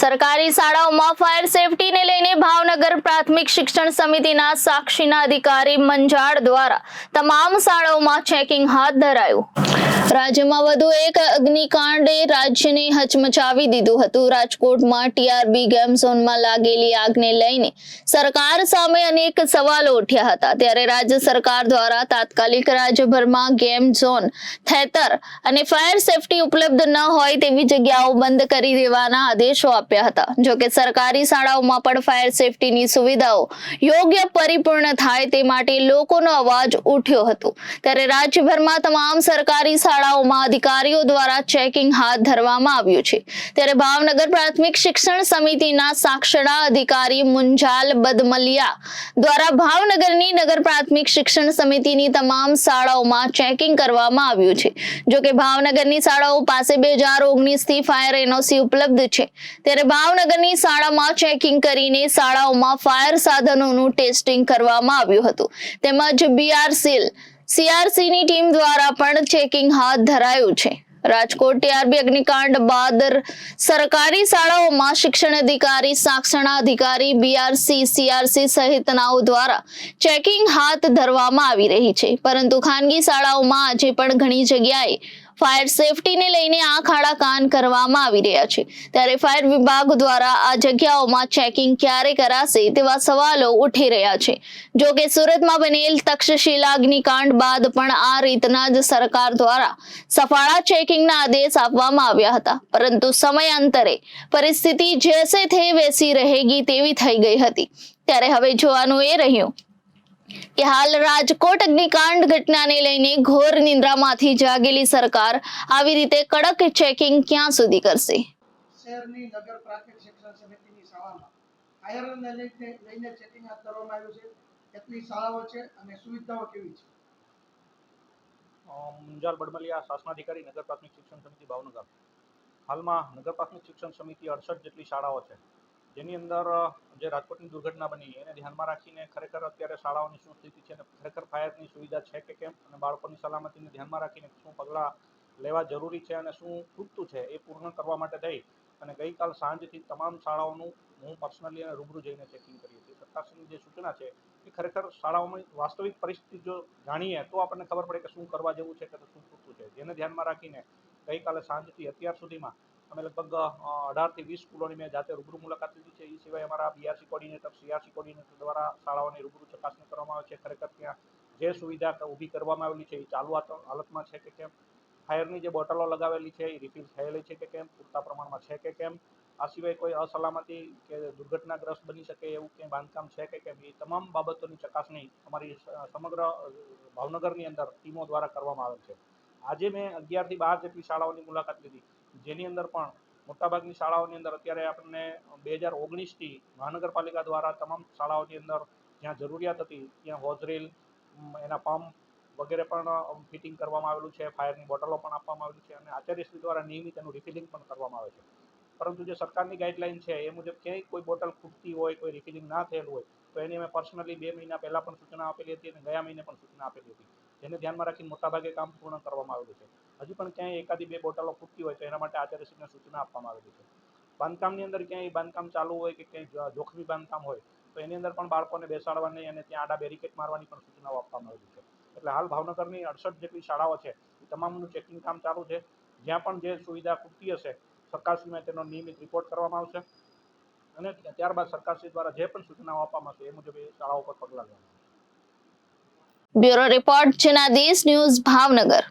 સરકારી શાળાઓમાં ફાયર સેફટીને લઈને ભાવનગર પ્રાથમિક શિક્ષણ સમિતિના સાક્ષીના અધિકારી મંજાળ દ્વારા તમામ શાળાઓમાં ચેકિંગ હાથ ધરાયું। રાજ્યમાં વધુ એક અગ્નિકાંડે રાજ્યને હચમચાવી દીધું હતું। રાજકોટમાં ટીઆરબી ગેમ ઝોનમાં લાગેલી આગને લઈને સરકાર સામે અનેક સવાલો ઉઠ્યા હતા। ત્યારે રાજ્ય સરકાર દ્વારા તાત્કાલિક રાજ્યભરમાં ગેમ ઝોન, થેટર અને ફાયર સેફટી ઉપલબ્ધ ન હોય તેવી જગ્યાઓ બંધ કરી દેવાના આદેશો આપ્યા હતા। જો કે સરકારી શાળાઓમાં પણ ફાયર સેફટીની સુવિધાઓ યોગ્ય પરિપૂર્ણ થાય તે માટે લોકોનો અવાજ ઉઠ્યો હતો। ત્યારે રાજ્યભરમાં તમામ સરકારી શાળાઓમાં અધિકારીઓ દ્વારા ચેકિંગ હાથ ધરવામાં આવ્યું છે। ત્યારે ભાવનગર પ્રાથમિક શિક્ષણ સમિતિના સાક્ષણા અધિકારી મુંજાલ બદમલિયા દ્વારા ભાવનગરની નગર પ્રાથમિક શિક્ષણ સમિતિની તમામ શાળાઓમાં ચેકિંગ કરવામાં આવ્યું છે। જો કે ભાવનગરની શાળાઓ પાસે 2019 થી ફાયર એનઓસી ઉપલબ્ધ છે। ત્યારે ભાવનગરની શાળામાં ચેકિંગ કરીને શાળાઓમાં ફાયર સાધનોનું ટેસ્ટિંગ કરવામાં આવ્યું હતું। તેમજ સીઆરસીની ટીમ દ્વારા પણ ચેકિંગ હાથ ધરાયું છે। રાજકોટ ટીઆરબી અગ્નિકાંડ બાદ સરકારી શાળાઓમાં શિક્ષણ અધિકારી, સાક્ષણા અધિકારી, બીઆરસી, સીઆરસી સહિતનાઓ દ્વારા ચેકિંગ હાથ ધરવામાં આવી રહી છે। પરંતુ ખાનગી શાળાઓમાં આજે પણ ઘણી જગ્યાએ ફાયર સેફટીને લઈને આંખ આડા કાન કરવામાં આવી રહ્યા છે। ત્યારે ફાયર વિભાગ દ્વારા આ જગ્યાઓમાં ચેકિંગ ક્યારે કરાશે તેવા સવાલો ઉઠી રહ્યા છે। જો કે સુરતમાં બનેલ તક્ષશિલા અગ્નિકાંડ બાદ પણ આ રીતના જ સરકાર દ્વારા સફાળા ચેકિંગના આદેશ આપવામાં આવ્યા હતા। પરંતુ સમયાંતરે પરિસ્થિતિ જૈસે થે વૈસી રહેગી તેવી થઈ ગઈ હતી। ત્યારે હવે જોવાનું એ રહ્યું કે હાલ રાજકોટ અગ્નિકાંડ ઘટનાને લઈને ઘોર નિંદ્રામાંથી જાગેલી સરકાર આવી રીતે કડક ચેકિંગ ક્યાં સુધી કરશે। શહેરની નગર પ્રાથમિક શિક્ષણ સમિતિની શાળામાં ફાયરને લઈને ચેકિંગ હાથ ધરવામાં આવ્યું છે। કેટલી શાળાઓ છે અને સુવિધાઓ કેવી છે? મુંજાલ બડમલિયા, શાસનાધિકારી, નગર પ્રાથમિક શિક્ષણ સમિતિ ભાવનગર। હાલમાં નગર પ્રાથમિક શિક્ષણ સમિતિ 68 જેટલી શાળાઓ છે, જેની અંદર જે રાજકોટની દુર્ઘટના બની એને ધ્યાનમાં રાખીને ખરેખર અત્યારે શાળાઓની શું સ્થિતિ છે અને ખરેખર ફાયરની સુવિધા છે કે કેમ, અને બાળકોની સલામતીને ધ્યાનમાં રાખીને શું પગલાં લેવા જરૂરી છે અને શું ખૂટતું છે એ પૂર્ણ કરવા માટે થઈ અને ગઈકાલ સાંજથી તમામ શાળાઓનું હું પર્સનલી અને રૂબરૂ જઈને ચેકિંગ કરીએ છીએ। સરકારની જે સૂચના છે એ ખરેખર શાળાઓમાં વાસ્તવિક પરિસ્થિતિ જો જાણીએ તો આપણને ખબર પડે કે શું કરવા જેવું છે કે શું ખૂટતું છે। જેને ધ્યાનમાં રાખીને ગઈકાલે સાંજથી અત્યાર સુધીમાં અમે લગભગ 18 થી 20 સ્કૂલોની મેં જાતે રૂબરૂ મુલાકાત લીધી છે। એ સિવાય અમારા બીઆરસી કોર્ડિનેટર, સીઆરસી કોર્ડિનેટર દ્વારા શાળાઓની રૂબરૂ ચકાસણી કરવામાં આવે છે। ખરેખર ત્યાં જે સુવિધા ઊભી કરવામાં આવેલી છે એ ચાલુ હાલતમાં છે કે કેમ, ફાયરની જે બોટલો લગાવેલી છે એ રિફિલ થયેલી છે કે કેમ, પૂરતા પ્રમાણમાં છે કે કેમ, આ સિવાય કોઈ અસલામતી કે દુર્ઘટનાગ્રસ્ત બની શકે એવું કંઈ બાંધકામ છે કે કેમ, એ તમામ બાબતોની ચકાસણી અમારી સમગ્ર ભાવનગરની અંદર ટીમો દ્વારા કરવામાં આવે છે। આજે મેં 11 થી 12 જેટલી શાળાઓની મુલાકાત લીધી, જેની અંદર પણ મોટાભાગની શાળાઓની અંદર અત્યારે આપણને 2019થી મહાનગરપાલિકા દ્વારા તમામ શાળાઓની અંદર જ્યાં જરૂરિયાત હતી ત્યાં હોઝરીલ, એના પંપ વગેરે પણ ફિટિંગ કરવામાં આવેલું છે। ફાયરની બોટલો પણ આપવામાં આવેલી છે અને આચાર્યશ્રી દ્વારા નિયમિત એનું રિફિલિંગ પણ કરવામાં આવે છે। પરંતુ જે સરકારની ગાઈડલાઈન છે એ મુજબ ક્યાંય કોઈ બોટલ ખૂટતી હોય, કોઈ રિફિલિંગ ના થયેલું હોય તો એની અમે પર્સનલી 2 મહિના પહેલાં પણ સૂચના આપેલી હતી અને ગયા મહિને પણ સૂચના આપેલી હતી, જેને ધ્યાનમાં રાખીને મોટાભાગે કામ પૂર્ણ કરવામાં આવેલું છે। હજી પણ ક્યાંય એકાદી 2 બોટલો ખૂટતી હોય તો એના માટે આચાર્યશ્રીને સૂચના આપવામાં આવેલી છે। બાંધકામની અંદર ક્યાંય બાંધકામ ચાલુ હોય કે ક્યાંય જોખમી બાંધકામ હોય તો એની અંદર પણ બાળકોને બેસાડવાની અને ત્યાં આડા બેરિકેડ મારવાની પણ સૂચનાઓ આપવામાં આવેલી છે। એટલે હાલ ભાવનગરની 68 જેટલી શાળાઓ છે એ તમામનું ચેકિંગ કામ ચાલુ છે। જ્યાં પણ જે સુવિધા ખૂટતી હશે સરકારશ્રીમાં તેનો નિયમિત રિપોર્ટ કરવામાં આવશે અને ત્યારબાદ સરકારશ્રી દ્વારા જે પણ સૂચનાઓ આપવામાં આવશે એ મુજબ એ શાળાઓ પર પગલાં લેવામાં આવશે। Bureau report Janadesh news Bhavnagar.